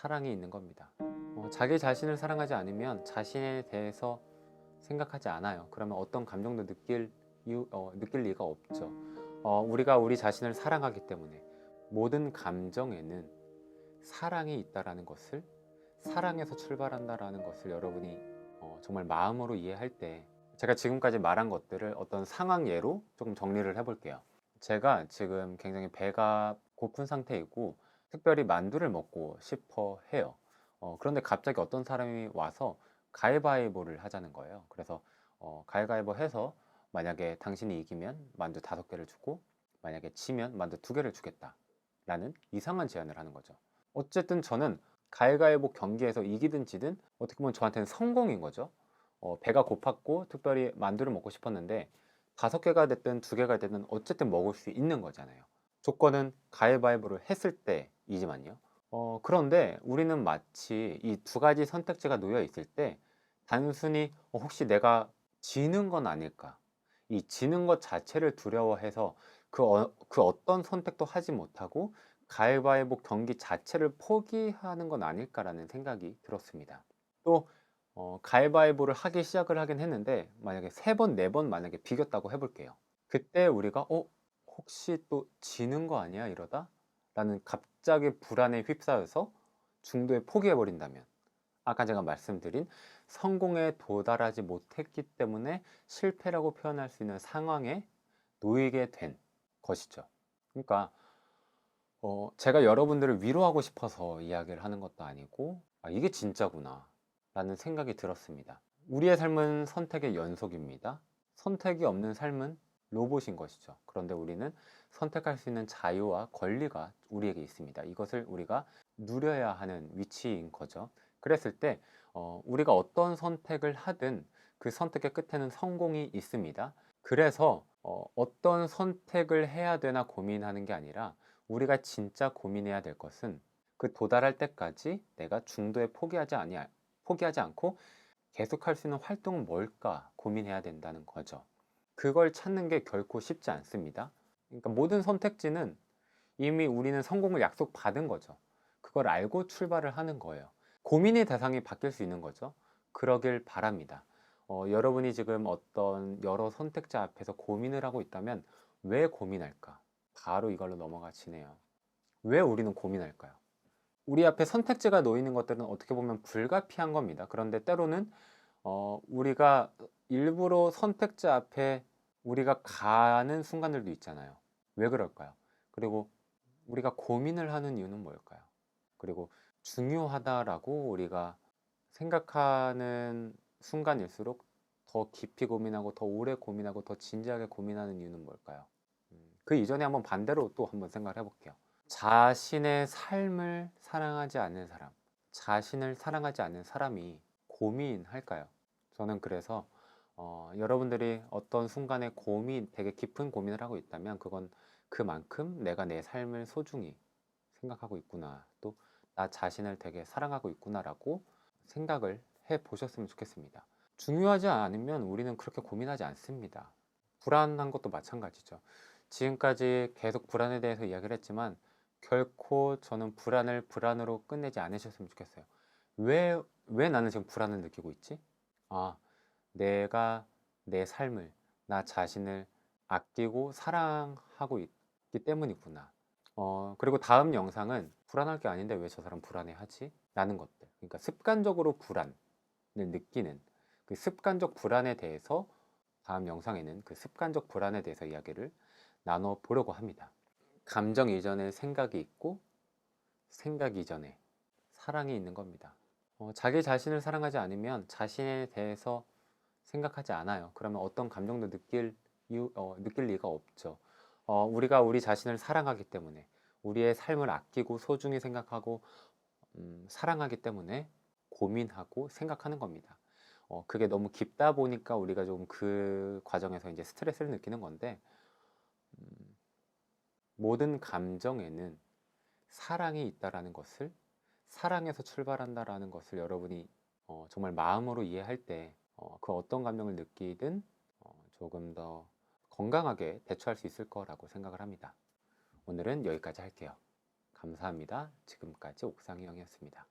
사랑이 있는 겁니다. 자기 자신을 사랑하지 않으면 자신에 대해서 생각하지 않아요. 그러면 어떤 감정도 느낄 리가 없죠. 우리가 우리 자신을 사랑하기 때문에 모든 감정에는 사랑이 있다라는 것을, 사랑에서 출발한다라는 것을 여러분이 정말 마음으로 이해할 때, 제가 지금까지 말한 것들을 어떤 상황 예로 조금 정리를 해볼게요. 제가 지금 굉장히 배가 고픈 상태이고 특별히 만두를 먹고 싶어 해요. 그런데 갑자기 어떤 사람이 와서 가위바위보를 하자는 거예요. 그래서 가위바위보 해서 만약에 당신이 이기면 만두 5개를 주고 만약에 지면 만두 2개를 주겠다 라는 이상한 제안을 하는 거죠. 어쨌든 저는 가위바위보 경기에서 이기든 지든 어떻게 보면 저한테는 성공인 거죠. 배가 고팠고 특별히 만두를 먹고 싶었는데 5개가 됐든 2개가 됐든 어쨌든 먹을 수 있는 거잖아요. 조건은 가위바위보를 했을 때이지만요. 그런데 우리는 마치 이 2가지 선택지가 놓여 있을 때 단순히 혹시 내가 지는 건 아닐까, 이 지는 것 자체를 두려워해서 그 어떤 선택도 하지 못하고 가위바위보 경기 자체를 포기하는 건 아닐까라는 생각이 들었습니다. 또 가위바위보를 하기 시작을 하긴 했는데 만약에 3번, 4번 만약에 비겼다고 해볼게요. 그때 우리가 혹시 또 지는 거 아니야 이러다? 라는 갑자기 불안에 휩싸여서 중도에 포기해버린다면, 아까 제가 말씀드린 성공에 도달하지 못했기 때문에 실패라고 표현할 수 있는 상황에 놓이게 된 것이죠. 그러니까 제가 여러분들을 위로하고 싶어서 이야기를 하는 것도 아니고 이게 진짜구나 라는 생각이 들었습니다. 우리의 삶은 선택의 연속입니다. 선택이 없는 삶은 로봇인 것이죠. 그런데 우리는 선택할 수 있는 자유와 권리가 우리에게 있습니다. 이것을 우리가 누려야 하는 위치인 거죠. 그랬을 때 우리가 어떤 선택을 하든 그 선택의 끝에는 성공이 있습니다. 그래서 어떤 선택을 해야 되나 고민하는 게 아니라 우리가 진짜 고민해야 될 것은 그 도달할 때까지 내가 중도에 포기하지 않고 계속할 수 있는 활동은 뭘까 고민해야 된다는 거죠. 그걸 찾는 게 결코 쉽지 않습니다. 그러니까 모든 선택지는 이미 우리는 성공을 약속받은 거죠. 그걸 알고 출발을 하는 거예요. 고민의 대상이 바뀔 수 있는 거죠. 그러길 바랍니다. 여러분이 지금 어떤 여러 선택지 앞에서 고민을 하고 있다면 왜 고민할까? 바로 이걸로 넘어가지네요. 왜 우리는 고민할까요? 우리 앞에 선택지가 놓이는 것들은 어떻게 보면 불가피한 겁니다. 그런데 때로는 우리가 일부러 선택지 앞에 우리가 가는 순간들도 있잖아요. 왜 그럴까요? 그리고 우리가 고민을 하는 이유는 뭘까요? 그리고 중요하다라고 우리가 생각하는 순간일수록 더 깊이 고민하고 더 오래 고민하고 더 진지하게 고민하는 이유는 뭘까요? 그 이전에 한번 반대로 또 한번 생각을 해볼게요. 자신의 삶을 사랑하지 않는 사람, 자신을 사랑하지 않는 사람이 고민할까요? 저는 그래서 여러분들이 어떤 순간에 되게 깊은 고민을 하고 있다면 그건 그만큼 내가 내 삶을 소중히 생각하고 있구나, 또 나 자신을 되게 사랑하고 있구나라고 생각을 해 보셨으면 좋겠습니다. 중요하지 않으면 우리는 그렇게 고민하지 않습니다. 불안한 것도 마찬가지죠. 지금까지 계속 불안에 대해서 이야기를 했지만 결코 저는 불안을 불안으로 끝내지 않으셨으면 좋겠어요. 왜 나는 지금 불안을 느끼고 있지? 내가 내 삶을, 나 자신을 아끼고 사랑하고 있기 때문이구나. 그리고 다음 영상은 불안할 게 아닌데 왜 저 사람 불안해하지? 라는 것들. 그러니까 습관적으로 불안을 느끼는 그 습관적 불안에 대해서 다음 영상에는 그 습관적 불안에 대해서 이야기를 나눠보려고 합니다. 감정 이전에 생각이 있고 생각 이전에 사랑이 있는 겁니다. 자기 자신을 사랑하지 않으면 자신에 대해서 생각하지 않아요. 그러면 어떤 감정도 느낄 리가 없죠. 우리가 우리 자신을 사랑하기 때문에 우리의 삶을 아끼고 소중히 생각하고 사랑하기 때문에 고민하고 생각하는 겁니다. 그게 너무 깊다 보니까 우리가 좀 그 과정에서 이제 스트레스를 느끼는 건데, 모든 감정에는 사랑이 있다라는 것을, 사랑에서 출발한다라는 것을 여러분이 정말 마음으로 이해할 때 그 어떤 감정을 느끼든 조금 더 건강하게 대처할 수 있을 거라고 생각을 합니다. 오늘은 여기까지 할게요. 감사합니다. 지금까지 옥상형이었습니다.